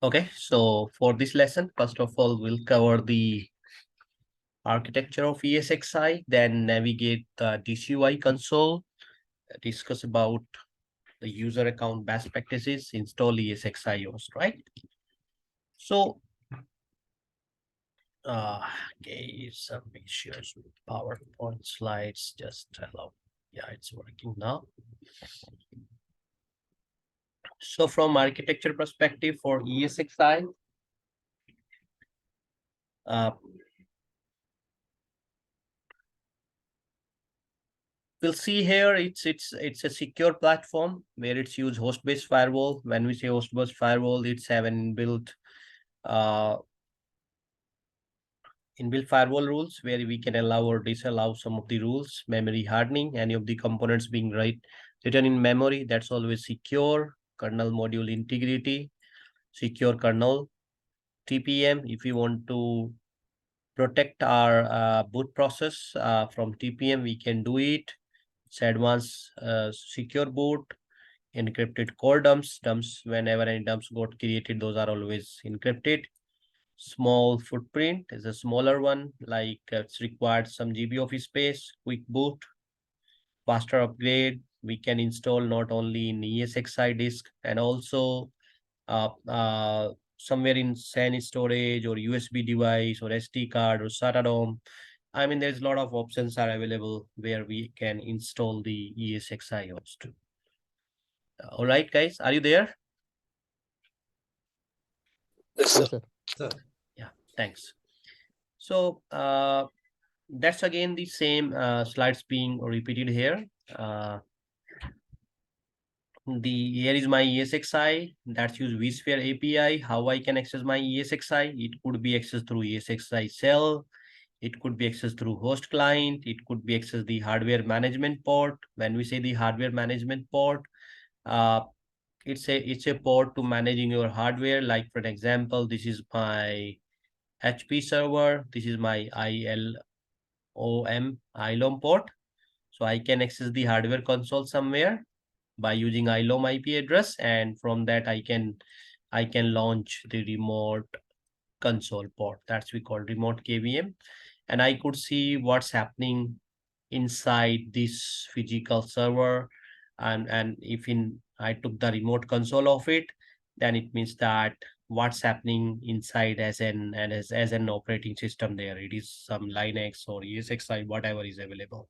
Okay, so for this lesson, first of all, we'll cover the architecture of ESXi, then navigate the DCUI console, discuss about the user account best practices, install ESXi host, right? So, okay, some issues with PowerPoint slides, just allow. Yeah, it's working now. So from architecture perspective for ESXi, we'll see here it's a secure platform where it's use host-based firewall. When we say host-based firewall, it's have an uh, inbuilt firewall rules where we can allow or disallow some of the rules, memory hardening, any of the components being written in memory. That's always secure. Kernel module integrity, secure kernel, TPM. If you want to protect our boot process from TPM, we can do it. It's advanced secure boot, encrypted core dumps. Whenever any dumps got created, those are always encrypted. Small footprint is a smaller one, like it's required some GB of space, quick boot, faster upgrade. We can install not only in ESXi disk and also somewhere in SAN storage or USB device or SD card or SATA ROM. I mean, there's a lot of options are available where we can install the ESXi host. All right, guys, are you there? Yes, sir. Yeah, thanks. So that's again the same slides being repeated here. Here is my ESXi. That's use vSphere API. How I can access my ESXi? It could be accessed through ESXi cell. It could be accessed through host client. It could be accessed the hardware management port. When we say the hardware management port, it's a port to managing your hardware. Like for example, this is my HP server. This is my ILOM port. So I can access the hardware console somewhere by using ILOM IP address, and from that I can launch the remote console port. That's we call remote KVM, and I could see what's happening inside this physical server, and if I took the remote console of it, then it means that what's happening inside as an operating system there. It is some Linux or ESXi, whatever is available.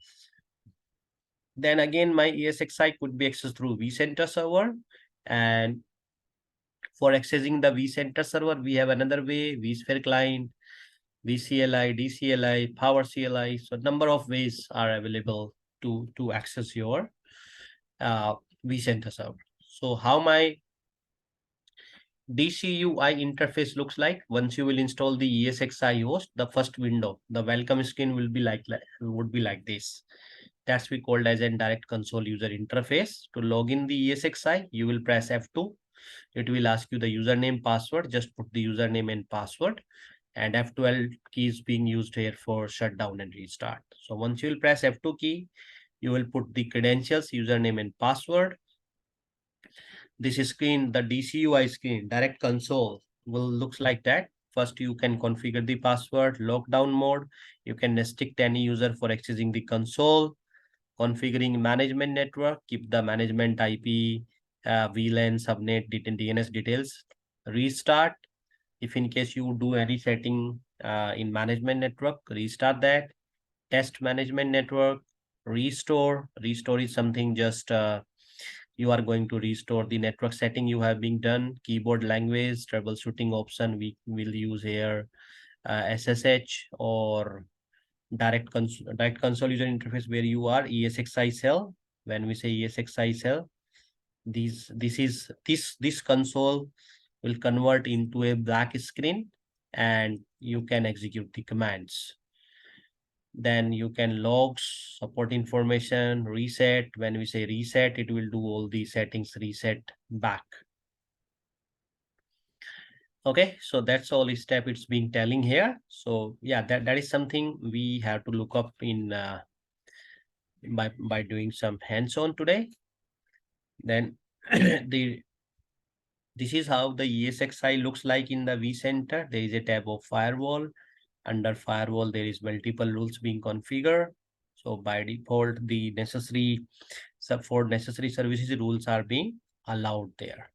Then again, my ESXi could be accessed through vCenter server. And for accessing the vCenter server, we have another way, vSphere client, vCLI, DCLI, Power CLI. So number of ways are available to access your vCenter server. So how my DCUI interface looks like once you will install the ESXi host, the first window, the welcome screen would be like this. That's we called as a direct console user interface. To log in the ESXi, you will press F2. It will ask you the username, password. Just put the username and password. And F12 key is being used here for shutdown and restart. So once you will press F2 key, you will put the credentials, username and password. This screen, the DCUI screen, direct console, will looks like that. First, you can configure the password, lockdown mode. You can restrict any user for accessing the console. Configuring management network, keep the management IP, VLAN, subnet, DNS details. Restart, if in case you do any setting in management network, restart that. Test management network, restore. Restore is something just you are going to restore the network setting you have been done. Keyboard language, troubleshooting option, we will use here SSH or direct console user interface where you are ESXi cell. When we say ESXi cell, this console will convert into a black screen and you can execute the commands. Then you can log support information, reset. When we say reset, it will do all the settings reset back. Okay, so that's all step it's being telling here. So yeah, that is something we have to look up in by doing some hands-on today. Then the This is how the ESXi looks like in the vCenter. There is a tab of firewall. Under firewall, there is multiple rules being configured. So by default, the necessary services rules are being allowed there.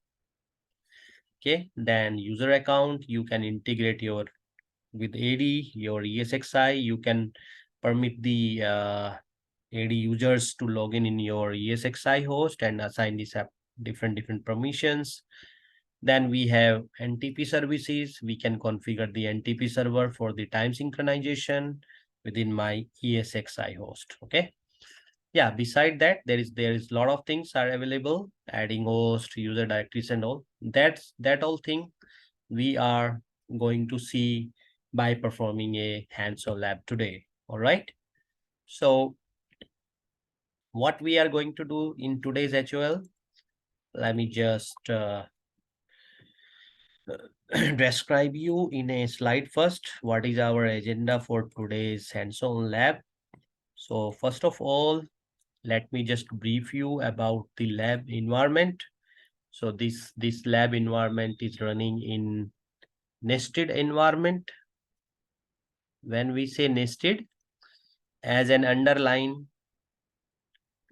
Okay, then user account, you can integrate your with AD, your ESXi, you can permit the AD users to log in your ESXi host and assign these different permissions. Then we have NTP services. We can configure the NTP server for the time synchronization within my ESXi host. Okay. Yeah, beside that, there is a lot of things are available, adding host, user directories and all. That all thing we are going to see by performing a hands-on lab today. All right. So what we are going to do in today's HOL, let me just describe you in a slide first. What is our agenda for today's hands-on lab? So first of all, let me just brief you about the lab environment. So this lab environment is running in nested environment. When we say nested, as an underline,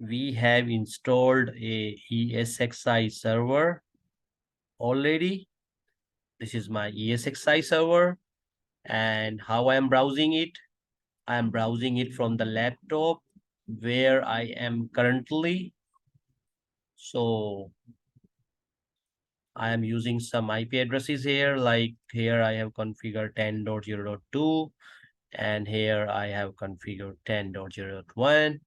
we have installed a ESXi server already. This is my ESXi server, and how I am browsing it. I am browsing it from the laptop where I am currently. So I am using some IP addresses here, like here I have configured 10.0.2 and here I have configured 10.0.1.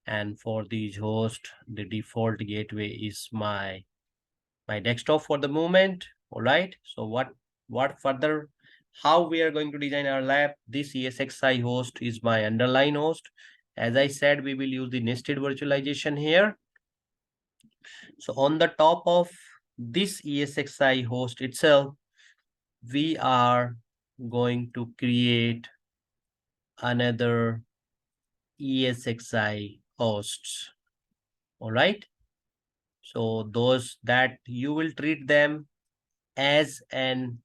And for these hosts, the default gateway is my desktop for the moment. All right. So what further, how we are going to design our lab? This ESXi host is my underlying host. As I said, we will use the nested virtualization here. So on the top of this ESXi host itself, we are going to create another ESXi hosts. All right. So those that you will treat them as an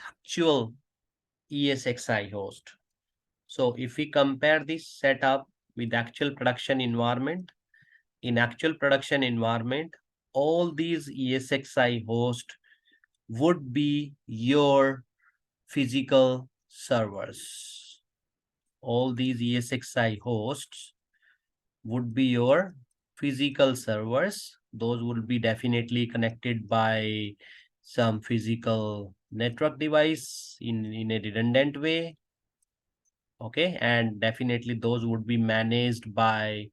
actual ESXi host. So if we compare this setup with actual production environment, in actual production environment, all these ESXi hosts would be your physical servers. All these ESXi hosts would be your physical servers. Those would be definitely connected by some physical network device in a redundant way. Okay, and definitely those would be managed by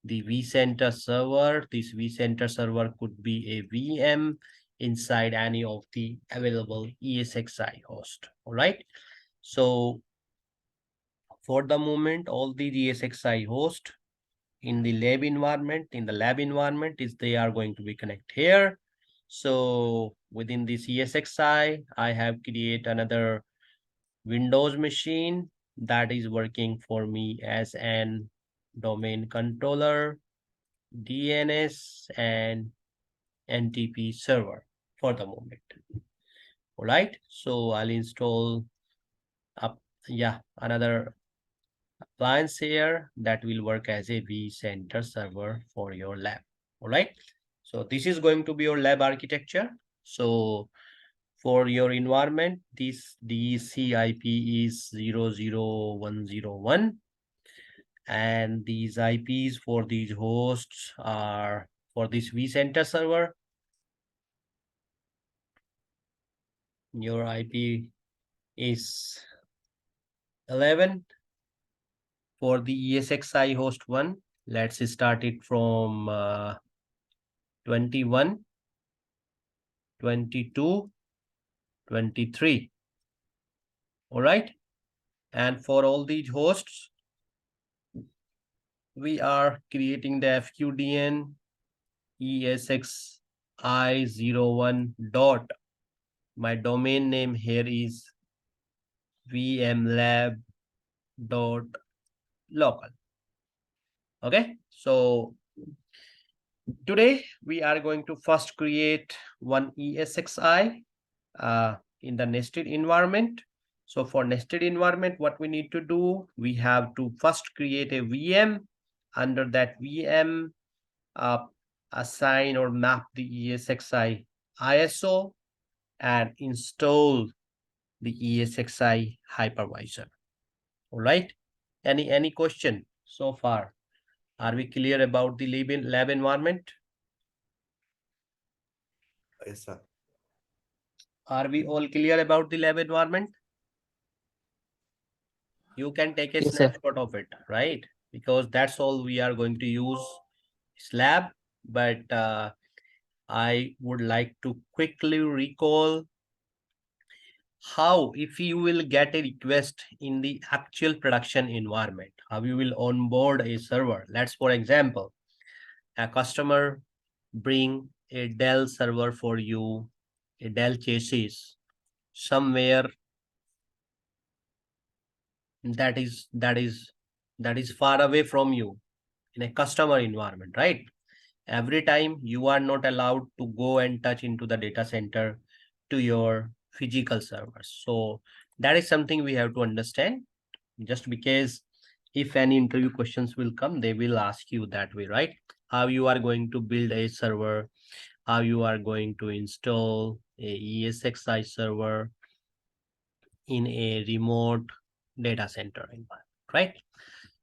the vCenter server. This vCenter server could be a VM inside any of the available ESXi host. All right. So for the moment, all the ESXi host in the lab environment, is they are going to be connected here. So within this ESXi, I have created another Windows machine that is working for me as an domain controller, DNS, and NTP server for the moment. All right, so I'll install up, another appliance here that will work as a vCenter server for your lab. All right, so this is going to be your lab architecture. So for your environment, this DCIP is 00101, and these IPs for these hosts are for this vCenter server. Your IP is 11. For the ESXi host 1, let's start it from 21, 22, 23. All right. And for all these hosts, we are creating the FQDN ESXi01 dot. My domain name here is vmlab dot local. Okay, so Today, we are going to first create one ESXi in the nested environment. So for nested environment, what we need to do, we have to first create a VM. Under that VM, assign or map the ESXi ISO and install the ESXi hypervisor. All right. Any question so far? Are we clear about the lab environment? Yes, sir. Are we all clear about the lab environment? You can take a Yes, sir. snapshot of it, right? Because that's all we are going to use lab. But I would like to quickly recall how, if you will get a request in the actual production environment, how you will onboard a server. Let's, for example, a customer bring a Dell server for you, a Dell chassis somewhere that is far away from you in a customer environment, right? Every time you are not allowed to go and touch into the data center to your physical servers. So that is something we have to understand, just because if any interview questions will come, they will ask you that way, right? How you are going to build a server, how you are going to install a ESXi server in a remote data center environment, right?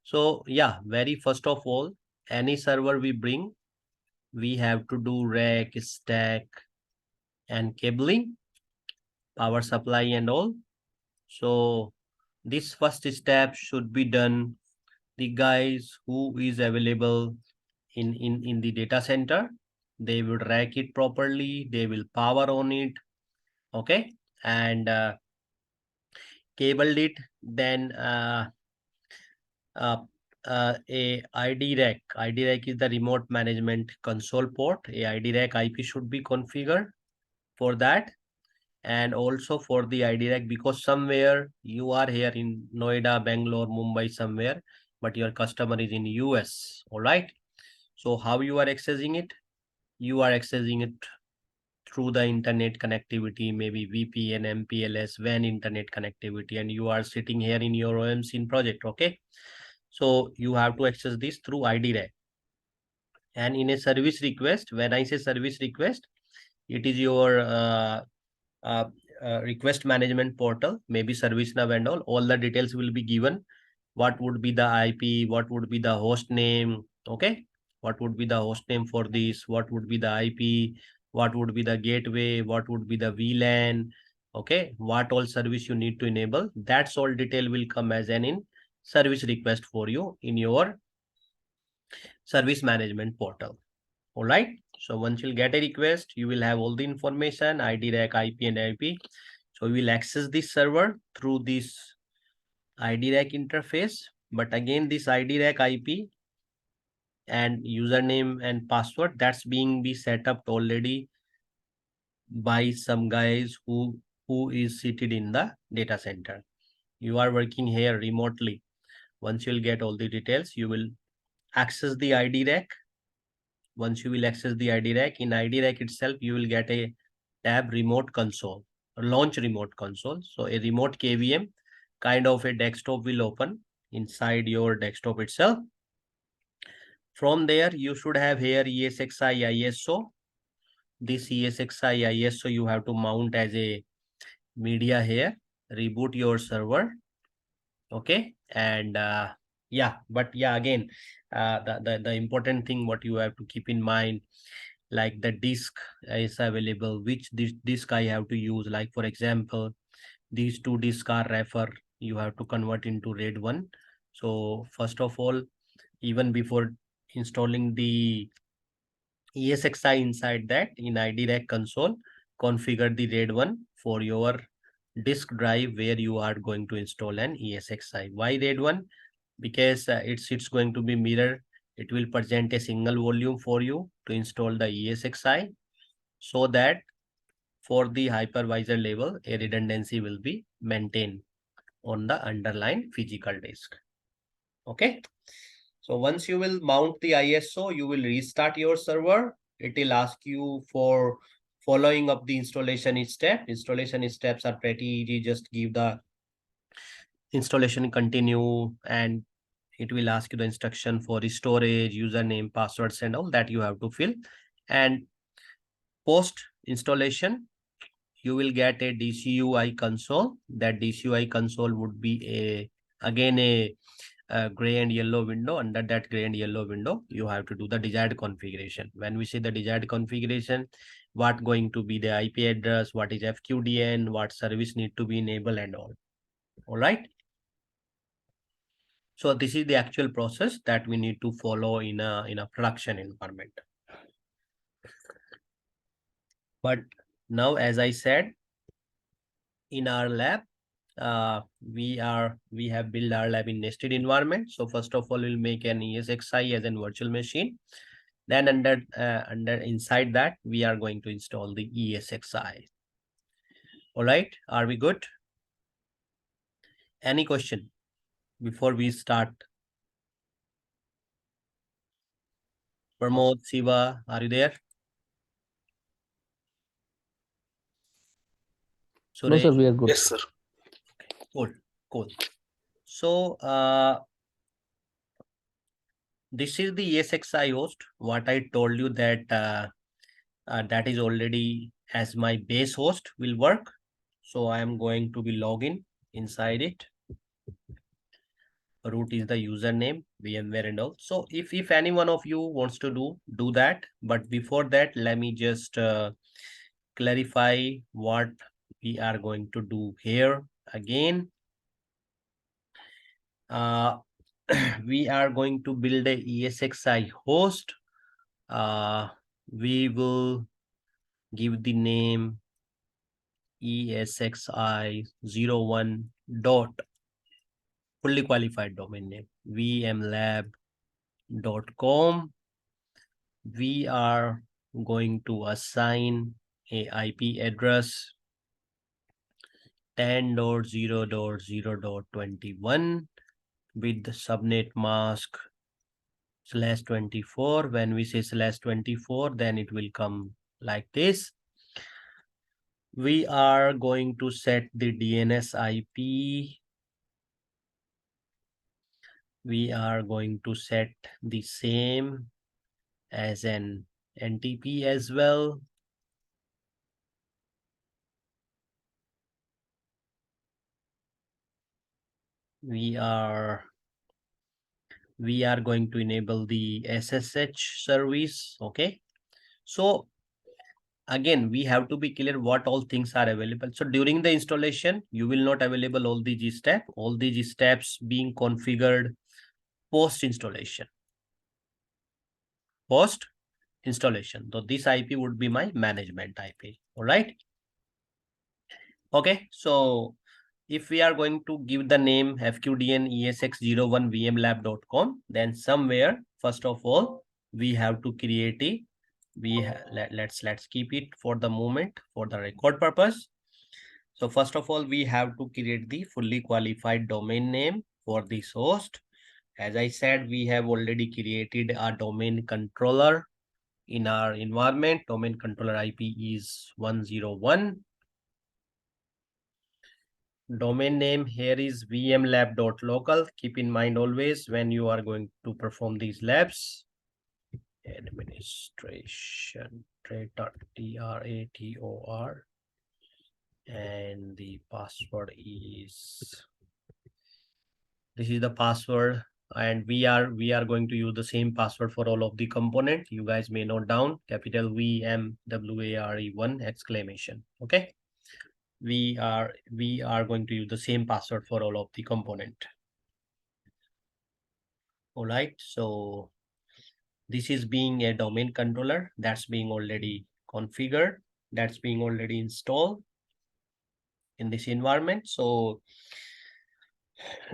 So yeah, very first of all, any server we bring, we have to do rack, stack, and cabling, power supply and all. So this first step should be done. The guys who is available in the data center, they will rack it properly, they will power on it, okay, and cabled it. Then uh, a ID rack. ID rack is the remote management console port. A ID rack IP should be configured for that. And also for the ID rack, because somewhere you are here in Noida, Bangalore, Mumbai, somewhere, but your customer is in US. All right. So how you are accessing it? You are accessing it through the internet connectivity, maybe VPN, MPLS, WAN internet connectivity, and you are sitting here in your OMC project. Okay. So you have to access this through ID rack. And in a service request, when I say service request, it is your uh, request management portal, maybe ServiceNow and all the details will be given. What would be the IP, what would be the host name, okay? What would be the host name for this, what would be the IP, what would be the gateway, what would be the VLAN, okay? What all service you need to enable, that's all detail will come as an in service request for you in your service management portal. All right. So once you'll get a request, you will have all the information, ID rack, IP and IP. So we will access this server through this ID rack interface. But again, this ID rack IP and username and password, that's being be set up already by some guys who is seated in the data center. You are working here remotely. Once you'll get all the details, you will access the ID rack. Once you will access the ID rack, in ID rack itself, you will get a tab remote console, launch remote console. So a remote KVM kind of a desktop will open inside your desktop itself. From there, you should have here ESXi ISO. This ESXi ISO you have to mount as a media here, reboot your server. Okay. And yeah, but yeah, again, the important thing what you have to keep in mind, like the disk is available, which disk I have to use. Like for example, these two disks are refer, you have to convert into RAID 1. So first of all, even before installing the ESXi inside that, in ID rack console, configure the RAID 1 for your disk drive where you are going to install an ESXi. Why RAID 1? Because it's going to be mirror. It will present a single volume for you to install the ESXi, so that for the hypervisor level, a redundancy will be maintained on the underlying physical disk. Okay. So once you will mount the ISO, you will restart your server. It will ask you for following up the installation step. Installation steps are pretty easy. Just give the installation continue, and it will ask you the instruction for the storage, username, passwords, and all that you have to fill. And post installation, you will get a DCUI console. That DCUI console would be again a gray and yellow window. Under that gray and yellow window, you have to do the desired configuration. When we say the desired configuration, what going to be the IP address, what is FQDN, what service need to be enabled, and all. All right. So this is the actual process that we need to follow in a production environment. But now, as I said, in our lab, we have built our lab in nested environment. So first of all, we'll make an ESXi as a virtual machine. Then under inside that, we are going to install the ESXi. All right, are we good? Any question before we start? Pramod, Siva, are you there? No, sir, Suresh? we are good. Yes, sir. Cool. So this is the ESXi host. What I told you that that is already as my base host will work. So I am going to be login inside it. Root is the username, VMware and all. So if any one of you wants to do that, but before that, let me just clarify what we are going to do here again. We are going to build a ESXi host. We will give the name ESXi01 dot fully qualified domain name vmlab.com. We are going to assign a IP address 10.0.0.21 with the subnet mask /24. When we say /24, then it will come like this. We are going to set the DNS IP. We are going to set the same as an NTP as well. We are going to enable the SSH service. Okay. So again, we have to be clear what all things are available. So during the installation, you will not available all the G step, all the G steps being configured post installation. Post installation. So this IP would be my management IP. All right. Okay. So if we are going to give the name fqdn esx01 vmlab.com, then somewhere, first of all, we have to create a, let's keep it for the moment for the record purpose. So first of all, we have to create the fully qualified domain name for this host. As I said, we have already created a domain controller in our environment. Domain controller IP is 101. Domain name here is vmlab.local. Keep in mind always when you are going to perform these labs. Administration trator, and the password is, this is the password, and we are going to use the same password for all of the component. You guys may note down capital VMWARE1 exclamation. Okay. We are going to use the same password for all of the component. All right. So this is being a domain controller that's being already configured, that's being already installed in this environment. So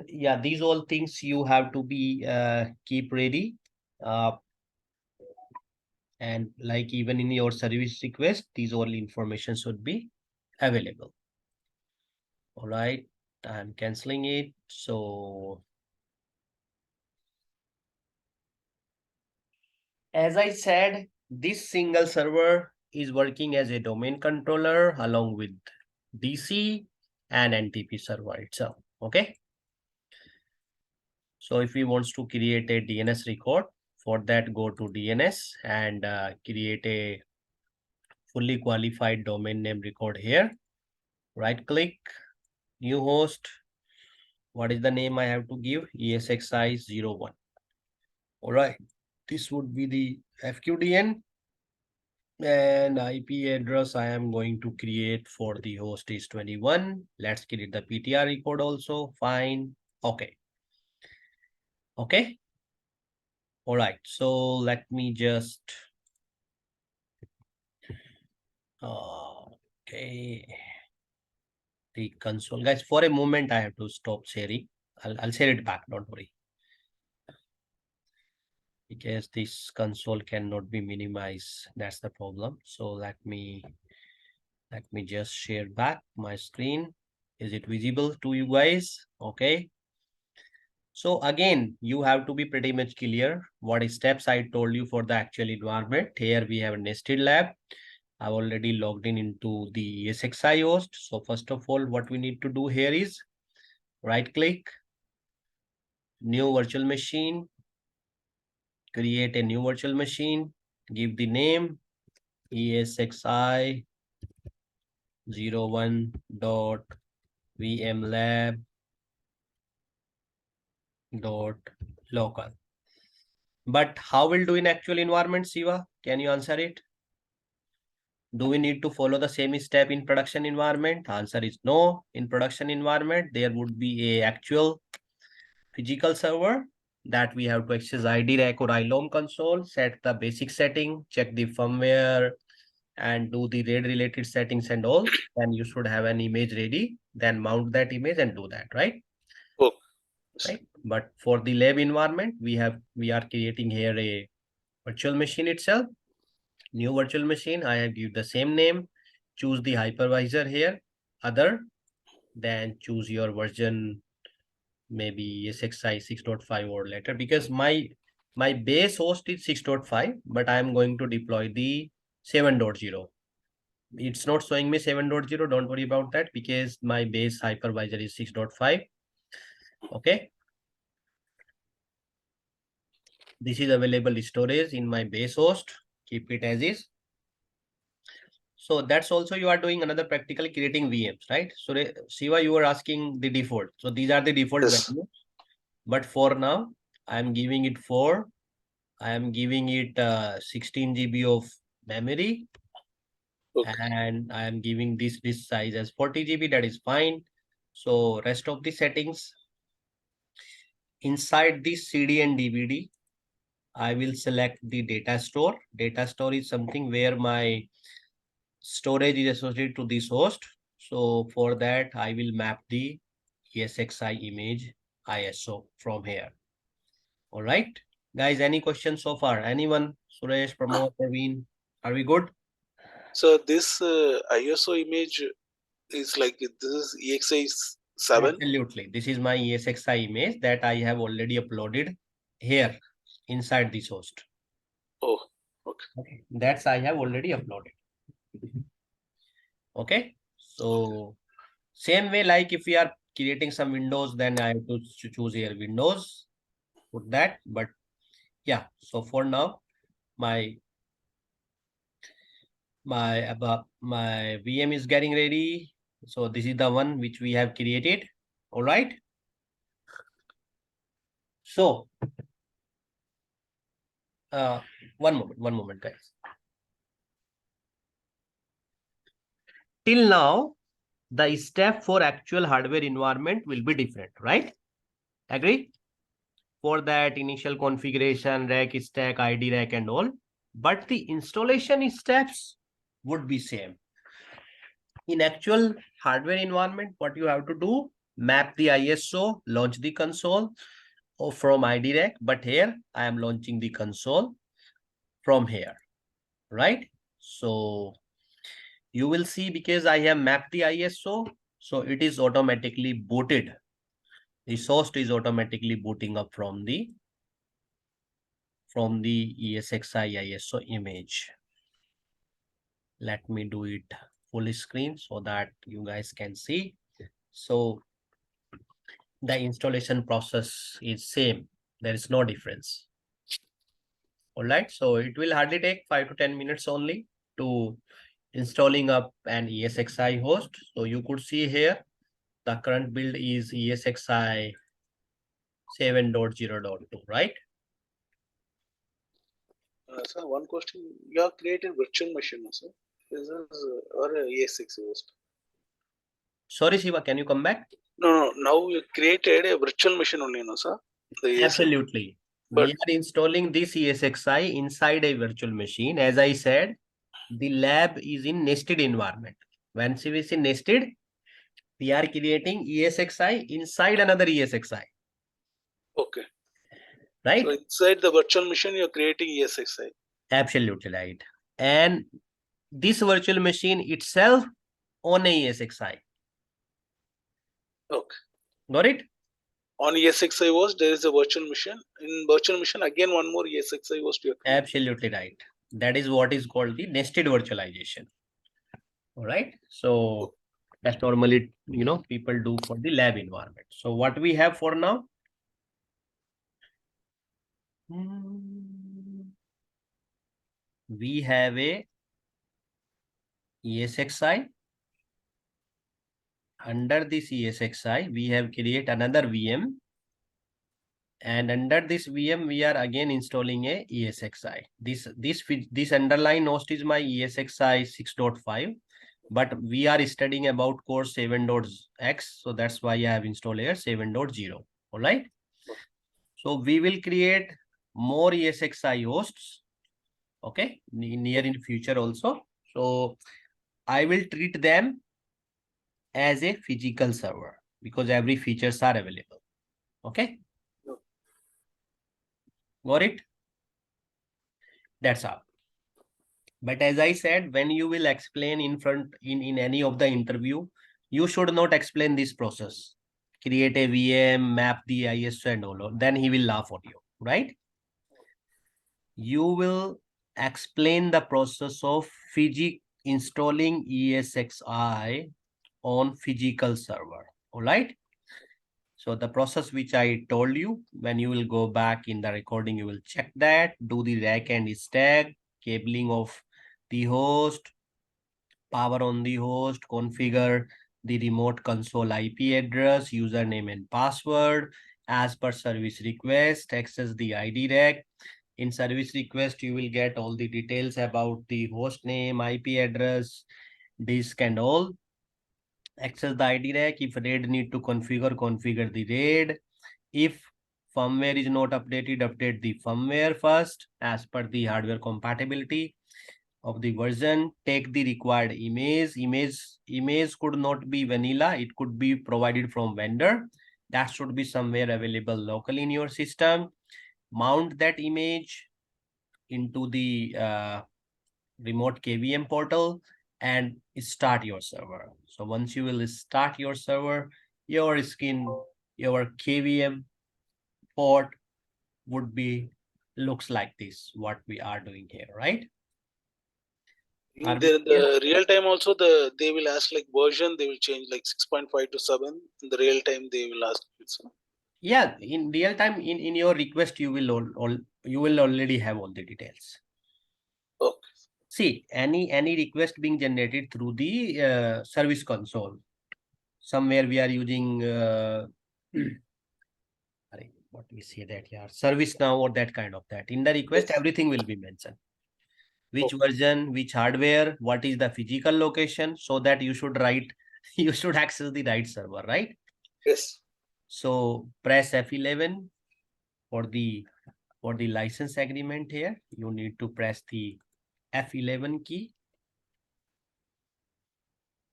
yeah, these all things you have to be keep ready. And like even in your service request, these all information should be available. All right, I'm canceling it. So As I said, this single server is working as a domain controller along with DC and NTP server itself. Okay. So if we want to create a DNS record, for that go to DNS and create a fully qualified domain name record here. Right click, new host. What is the name I have to give? ESXi01. All right. This would be the FQDN. And IP address I am going to create for the host is 21. Let's create the PTR record also. Fine. Okay. Okay. All right. So let me just. Okay. The console. Guys, for a moment, I have to stop sharing. I'll share it back. Don't worry. Because this console cannot be minimized. That's the problem. So let me just share back my screen. Is it visible to you guys? Okay. So again, you have to be pretty much clear what steps I told you for the actual environment. Here we have a nested lab. I've already logged in into the ESXi host. So first of all, what we need to do here is right click, new virtual machine, create a new virtual machine, give the name ESXi 01.vmlab.local. But how will do in actual environment, Siva? Can you answer it? Do we need to follow the same step in production environment? Answer is no. In production environment, there would be a actual physical server that we have to access ID rack or ILOM console, set the basic setting, check the firmware, and do the RAID related settings and all. Then you should have an image ready. Then mount that image and do that, right? Oh. Right. But for the lab environment, we are creating here a virtual machine itself. New virtual machine, I have given the same name. Choose the hypervisor here, other, then choose your version, maybe ESXi 6.5 or later, because my base host is 6.5, but I am going to deploy the 7.0. It's not showing me 7.0. Don't worry about that because my base hypervisor is 6.5. Okay. This is available storage in my base host. Keep it as is. So that's also you are doing another practical creating VMs, right? So Siva, you were asking the default. So these are the default Yes. values. But for now, I am giving it 4. I am giving it 16 GB of memory. Okay. And I am giving this size as 40 GB. That is fine. So rest of the settings inside this CD and DVD, I will select the data store. Data store is something where my storage is associated to this host. So for that, I will map the ESXi image ISO from here. All right, guys, any questions so far? Anyone? Suresh, Pramod, Praveen, are we good? So this ISO image is like this is EXI 7. Absolutely. This is my ESXi image that I have already uploaded here inside this host. Oh, okay. Okay, that's I have already uploaded. Okay, so same way, like if we are creating some windows, then I have to choose here Windows, put that. But yeah, so for now, my VM is getting ready. So this is the one which we have created. All right. So one moment, guys. Till now, the step for actual hardware environment will be different, right? Agree? For that initial configuration, rack, stack, ID rack and all, but the installation steps would be same. In actual hardware environment, what you have to do, map the ISO, launch the console or from ID rack, but here I am launching the console from here, right? So you will see because I have mapped the ISO, so it is automatically booted. The host is automatically booting up from the from the ESXi ISO image. Let me do it full screen so that you guys can see. So the installation process is same. There is no difference. All right. So it will hardly take 5 to 10 minutes only to installing up an ESXi host. So you could see here, the current build is ESXi 7.0.2, right? Sir, one question. You have created virtual machine, sir. This is or ESXi host. Sorry, Shiva, can you come back? No, now you created a virtual machine only, no, sir? The ESXi. Absolutely. But We are installing this ESXi inside a virtual machine. As I said, the lab is in nested environment. Once we see nested, we are creating ESXi inside another ESXi, okay. right? So inside the virtual machine, you're creating ESXi. Absolutely right. And this virtual machine itself on a ESXi. Okay. Got it? On ESXi host, there is a virtual machine. In virtual machine, again one more ESXi host you are creating. Absolutely right. That is what is called the nested virtualization. All right. So that's normally, people do for the lab environment. So what we have for now? We have a ESXi. Under this ESXi, we have created another VM. And under this VM, we are again installing a ESXi. This underlying host is my ESXi 6.5, but we are studying about core 7.x. So that's why I have installed here 7.0. All right. So we will create more ESXi hosts. Okay. Near in future also. So I will treat them as a physical server because every features are available. Okay. Got it? That's all. But as I said, when you will explain in any of the interview, you should not explain this process. Create a VM, map the ISO and all. Then he will laugh at you, right? You will explain the process of installing ESXi on physical server. All right. So the process which I told you, when you will go back in the recording, you will check that, do the rack and stack, cabling of the host, power on the host, configure the remote console IP address, username and password. As per service request, access the ID rack. In service request, you will get all the details about the host name, IP address, disk and all. Access the ID rack. If RAID need to configure the RAID. If firmware is not updated, update the firmware first as per the hardware compatibility of the version. Take the required image. Image could not be vanilla. It could be provided from vendor. That should be somewhere available locally in your system. Mount that image into the remote KVM portal and start your server. So once you will start your server, your KVM port would be looks like this, what we are doing here, right? In the real time also, they will ask like version, they will change like 6.5 to 7. In the real time, they will ask. So. Yeah, in real time, in your request, you will already have all the details. Okay. See, any request being generated through the service console. Somewhere we are using what we say that here, service now or that kind of that. In the request, Yes. everything will be mentioned. Which version, which hardware, what is the physical location, so that you should you should access the right server, right? Yes. So press F11 for the license agreement here. You need to press the F11 key.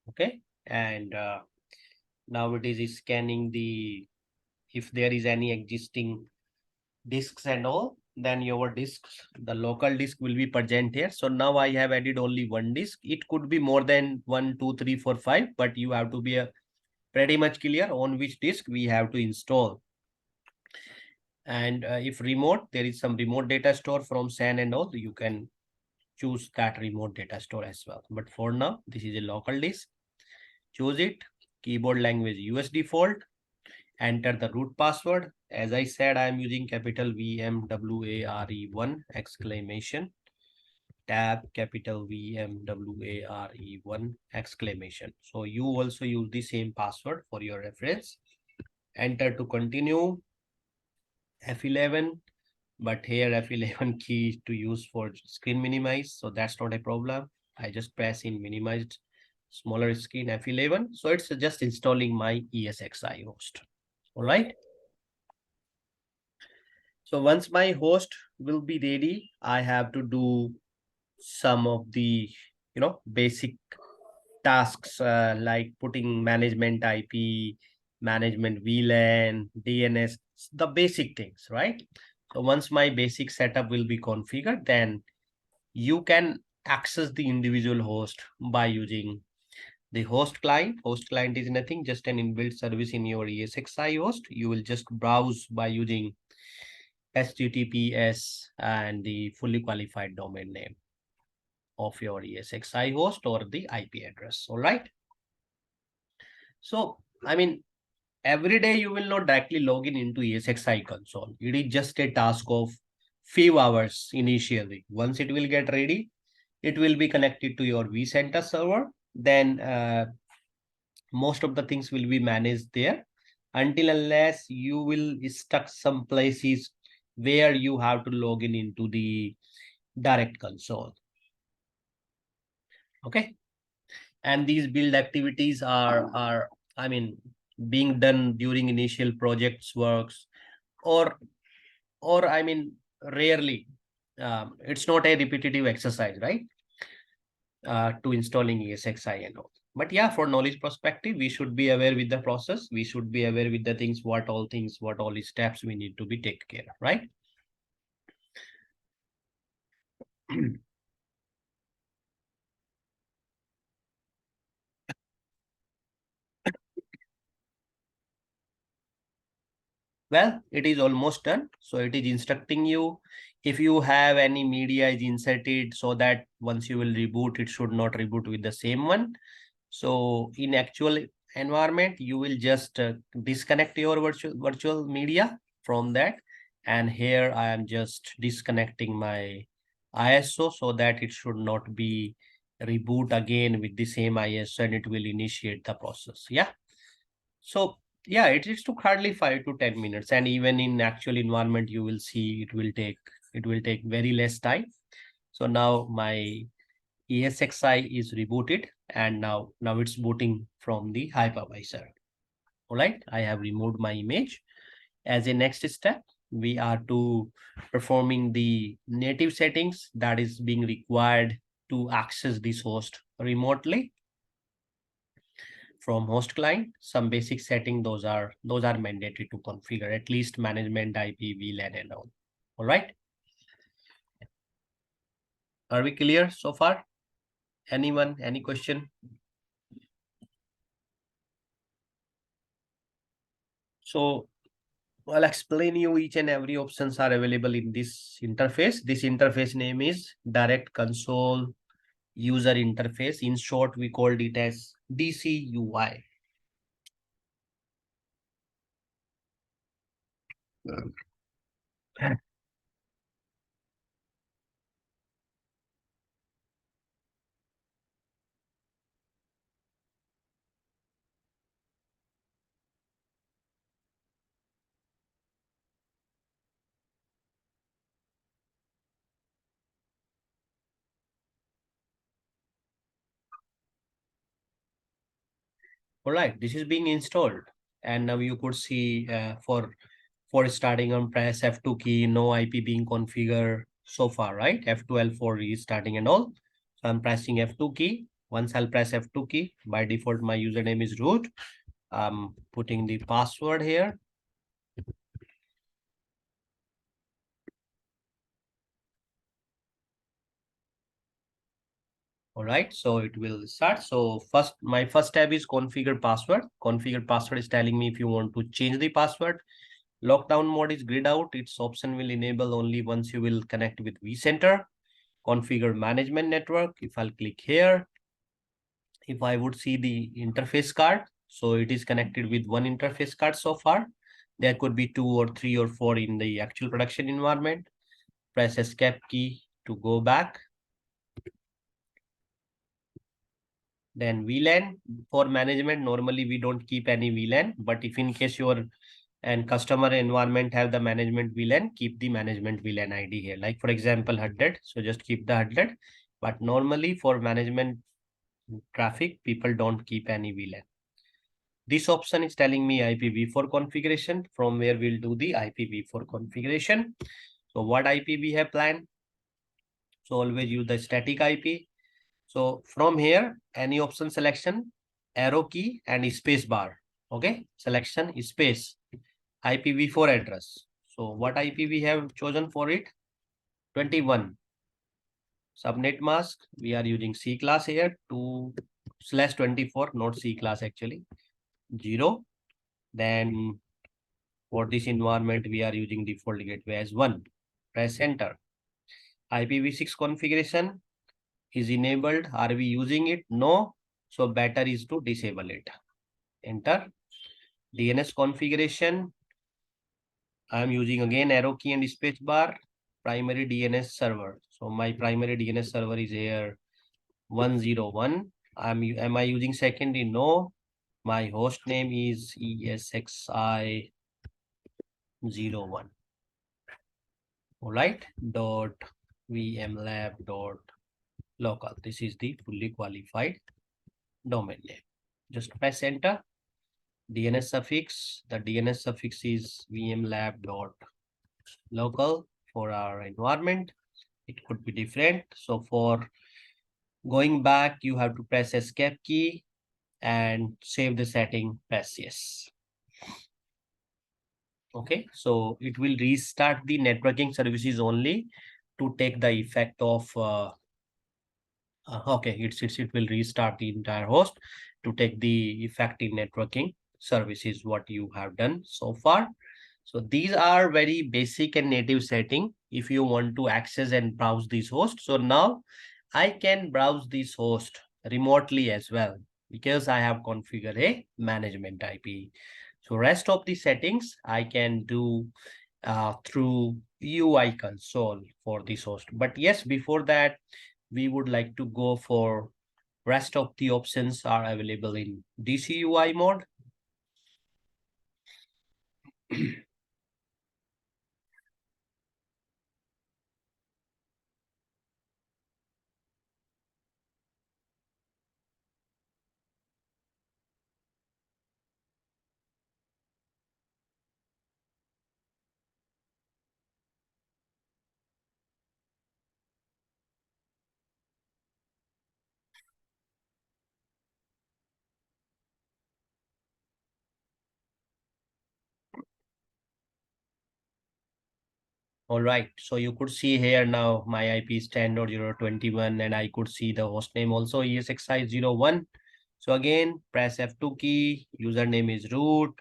Okay. And now it is scanning if there is any existing disks and all, then your disks, the local disk will be present here. So now I have added only one disk. It could be more than 1, 2, 3, 4, 5, but you have to be pretty much clear on which disk we have to install. And if remote, there is some remote data store from SAN and all, you can choose that remote data store as well. But for now, this is a local disk. Choose it, keyboard language US default, enter the root password. As I said, I am using capital VMWARE1 exclamation, tab capital VMWARE1 exclamation. So you also use the same password for your reference. Enter to continue, F11, but here F11 key to use for screen minimize, so that's not a problem. I just press in minimized smaller screen F11, so it's just installing my ESXi host. All right. So once my host will be ready, I have to do some of the basic tasks like putting management IP, management VLAN, DNS, the basic things, right? So once my basic setup will be configured, then you can access the individual host by using the host client. Host client is nothing, just an inbuilt service in your ESXi host. You will just browse by using HTTPS and the fully qualified domain name of your ESXi host or the IP address. All right. So, I mean, every day you will not directly log in into ESXi console. It is just a task of few hours initially. Once it will get ready, it will be connected to your vCenter server. Then most of the things will be managed there until unless you will stuck some places where you have to log in into the direct console. Okay. And these build activities are I mean being done during initial projects works, or I mean rarely, it's not a repetitive exercise, right? To installing ESXi and all. But yeah, for knowledge perspective, we should be aware with the process. We should be aware with the things, what all steps we need to be take care of, right? Well, it is almost done. So it is instructing you if you have any media is inserted, so that once you will reboot, it should not reboot with the same one. So in actual environment, you will just disconnect your virtual media from that. And here I am just disconnecting my ISO so that it should not be reboot again with the same ISO, and it will initiate the process. Yeah. So yeah, it took hardly 5 to 10 minutes, and even in actual environment, you will see it will take very less time. So now my ESXi is rebooted, and now it's booting from the hypervisor. All right, I have removed my image. As a next step, we are to performing the native settings that is being required to access this host remotely from host client. Some basic setting, those are mandatory to configure, at least management IP, VLAN and all. All right. Are we clear so far? Anyone, any question? So I'll explain you each and every options are available in this interface. This interface name is Direct Console User Interface. In short, we called it as DCUI. All right, this is being installed, and now you could see for starting on press F2 key, no IP being configured so far, right? F12 for restarting and all. So I'm pressing F2 key. Once I'll press F2 key, by default my username is root. I'm putting the password here. All right, so it will start. So my first tab is configure password. Configure password is telling me if you want to change the password, Lockdown mode is grid out. Its option will enable only once you will connect with vCenter. Configure management network. If I'll click here, if I would see the interface card, so it is connected with one interface card so far. There could be 2 or 3 or 4 in the actual production environment. Press escape key to go back. Then VLAN for management. Normally we don't keep any VLAN, but if in case your and customer environment have the management VLAN, keep the management VLAN ID here. Like for example, 100. So just keep the 100. But normally for management traffic, people don't keep any VLAN. This option is telling me IPv4 configuration, from where we'll do the IPv4 configuration. So what IP we have planned? So always use the static IP. So from here, any option selection, arrow key and space bar. Okay, selection space, IPv4 address. So what IP we have chosen for it? 21. Subnet mask, we are using C class here, 2/24, not C class actually, 0. Then for this environment, we are using default gateway as 1. Press enter. IPv6 configuration is enabled. Are we using it? No. So better is to disable it. Enter. DNS configuration. I am using again arrow key and space bar. Primary DNS server. So my primary DNS server is here 101. Am I using secondary? No. My host name is ESXi 01. All right. Dot vmlab dot local. This is the fully qualified domain name. Just press enter. DNS suffix. The DNS suffix is vmlab dot local for our environment. It could be different. So for going back, you have to press escape key and save the setting, press yes. Okay, so it will restart the networking services only to take the effect of okay, it will restart the entire host to take the effect in networking services what you have done so far. So these are very basic and native setting if you want to access and browse this host. So now I can browse this host remotely as well because I have configured a management IP. So rest of the settings I can do through UI console for this host. But yes, before that, we would like to go for rest of the options are available in DCUI mode. All right, so you could see here now my IP is 10.0.21 and I could see the host name also ESXi 01. So again, press F2 key, username is root,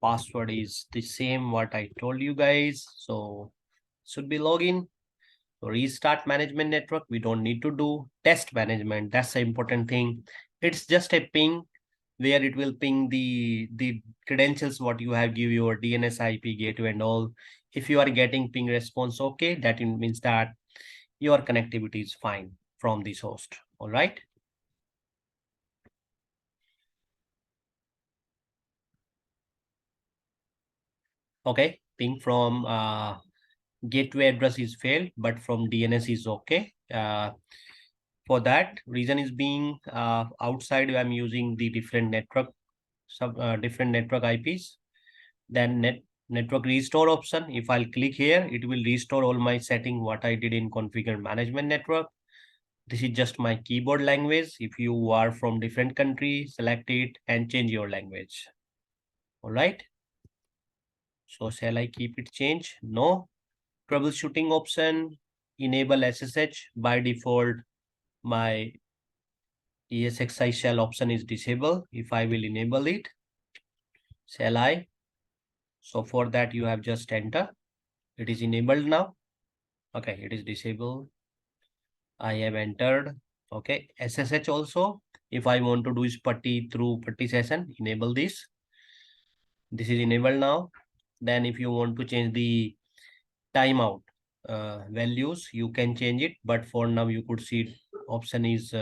password is the same what I told you guys. So should be login. So restart management network, we don't need to do test management. That's the important thing. It's just a ping where it will ping the credentials what you have give your DNS IP gateway and all. If you are getting ping response okay, that means that your connectivity is fine from this host. All right. Okay, ping from gateway address is failed, but from DNS is okay. For that reason is being outside I'm using the different network different network IPs. Then network restore option. If I'll click here, it will restore all my setting what I did in configure management network. This is just my keyboard language. If you are from different country, select it and change your language. All right. So shall I keep it change? No. Troubleshooting option, enable SSH. By default, my ESXi shell option is disabled. If I will enable it, shall I? So for that, you have just enter. It is enabled now. Okay, it is disabled. I have entered. Okay, SSH also. If I want to do is putty through putty session, enable this. This is enabled now. Then if you want to change the timeout values, you can change it. But for now, you could see option is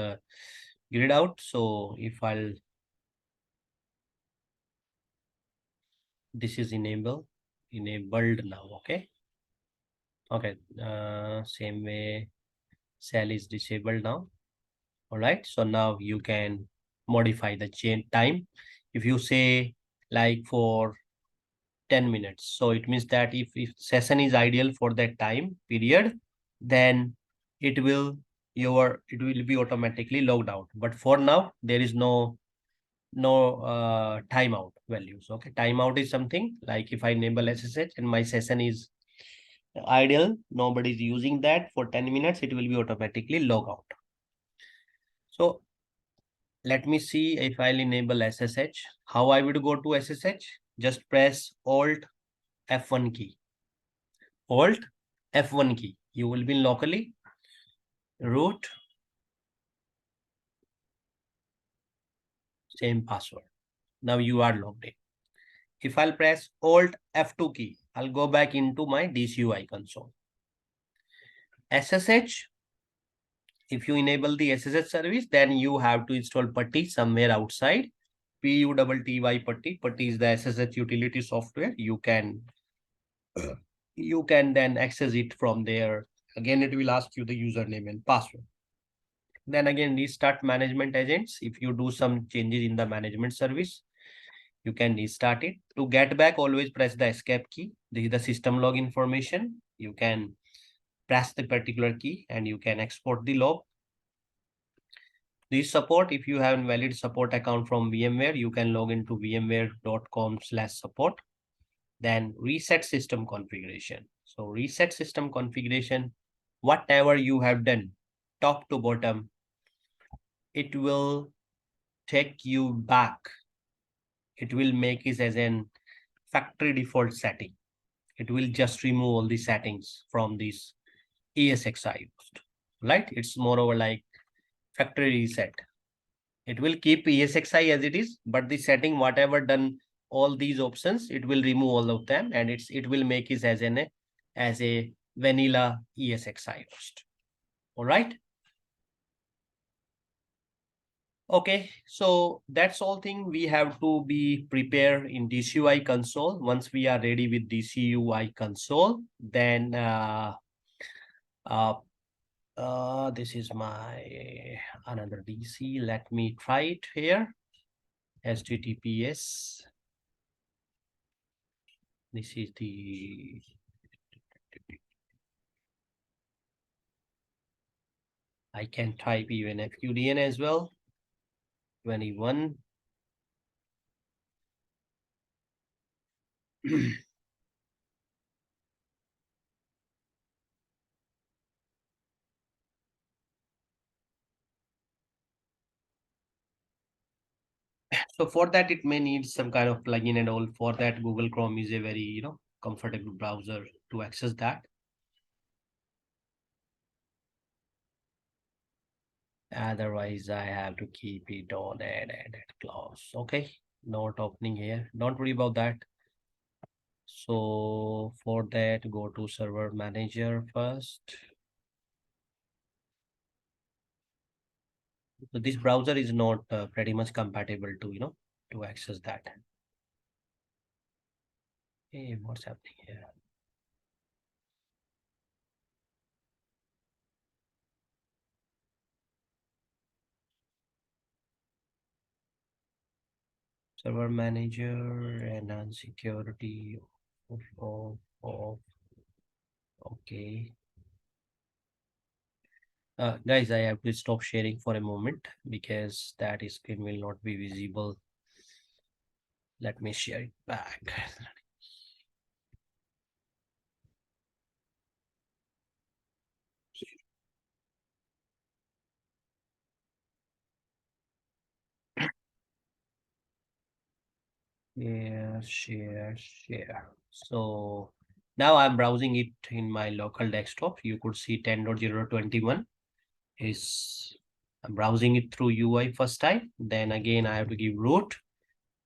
grayed out. So if I'll, this is enabled now. Okay. Okay. Same way, cell is disabled now. All right. So now you can modify the chain time. If you say like for 10 minutes, so it means that if session is ideal for that time period, then it will it will be automatically logged out. But for now, there is no timeout values. Okay. Timeout is something like if I enable SSH and my session is ideal, nobody is using that for 10 minutes, it will be automatically log out. So let me see if I'll enable SSH. How I would go to SSH? Just press Alt F1 key. Alt F1 key. You will be locally root, same password. Now you are logged in. If I'll press Alt F2 key, I'll go back into my DCUI console. SSH, if you enable the SSH service, then you have to install putty somewhere outside. PUTTY putty. Putty is the SSH utility software. You can then access it from there. Again, it will ask you the username and password. Then again, restart management agents. If you do some changes in the management service, you can restart it. To get back, always press the escape key. This is the system log information. You can press the particular key and you can export the log. This support, if you have a valid support account from VMware, you can log into vmware.com/support. Then reset system configuration. So reset system configuration, whatever you have done, top to bottom, it will take you back. It will make it as an factory default setting. It will just remove all the settings from this ESXi host, right? It's moreover like factory reset. It will keep ESXi as it is, but the setting, whatever done, all these options, it will remove all of them, and it will make it as a vanilla ESXi host. All right. Okay, so that's all thing we have to be prepared in DCUI console. Once we are ready with DCUI console, then this is my another DC. Let me try it here. HTTPS. This is the I can type even FQDN as well. 21. So for that, it may need some kind of plugin and all. For that, Google Chrome is a very, comfortable browser to access that. Otherwise, I have to keep it on and close. Okay, not opening here. Don't worry about that. So for that, go to server manager first. So this browser is not pretty much compatible to, to access that. Hey, what's happening here? Server manager and security. Okay. Guys, I have to stop sharing for a moment because that screen will not be visible. Let me share it back. Share. So now I'm browsing it in my local desktop. You could see 10.0.21 is I'm browsing it through UI first time. Then again, I have to give root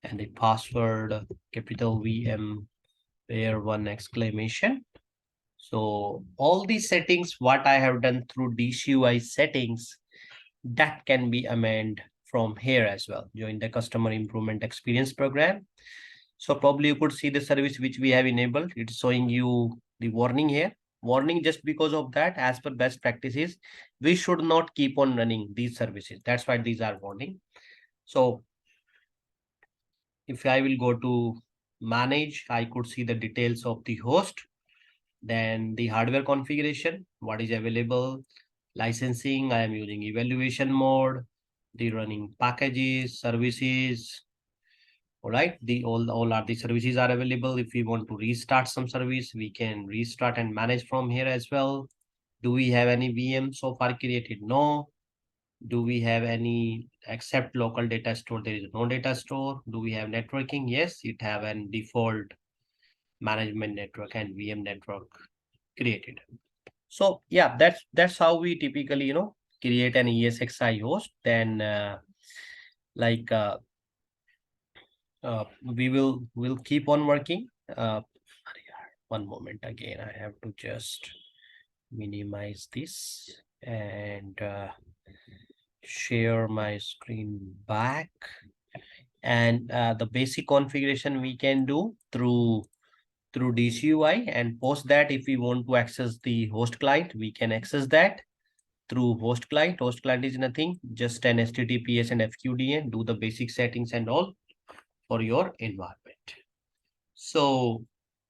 and the password capital VMware one exclamation. So all these settings, what I have done through DCUI settings, that can be amended from here as well. Join the customer improvement experience program. So probably you could see the service which we have enabled. It's showing you the warning here. Warning just because of that, as per best practices, we should not keep on running these services. That's why these are warning. So if I will go to manage, I could see the details of the host, then the hardware configuration, what is available, licensing, I am using evaluation mode, the running packages, services. All right, all are the services are available. If we want to restart some service, we can restart and manage from here as well. Do we have any VM so far created? No. Do we have any except local data store? There is no data store. Do we have networking? Yes, it have an default management network and VM network created. So yeah, that's how we typically create an ESXi host. Then like we'll keep on working. One moment again, I have to just minimize this and share my screen back. And the basic configuration we can do through DCUI, and post that if we want to access the host client, we can access that through host client. Host client is nothing, just an HTTPS and FQDN, do the basic settings and all for your environment. So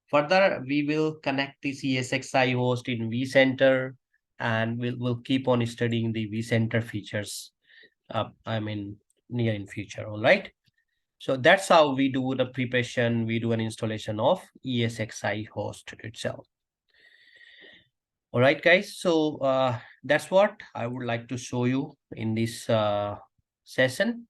further, we will connect this ESXi host in vCenter, and we'll keep on studying the vCenter features. Near in future. All right. So that's how we do the preparation. We do an installation of ESXi host itself. All right, guys. So that's what I would like to show you in this session.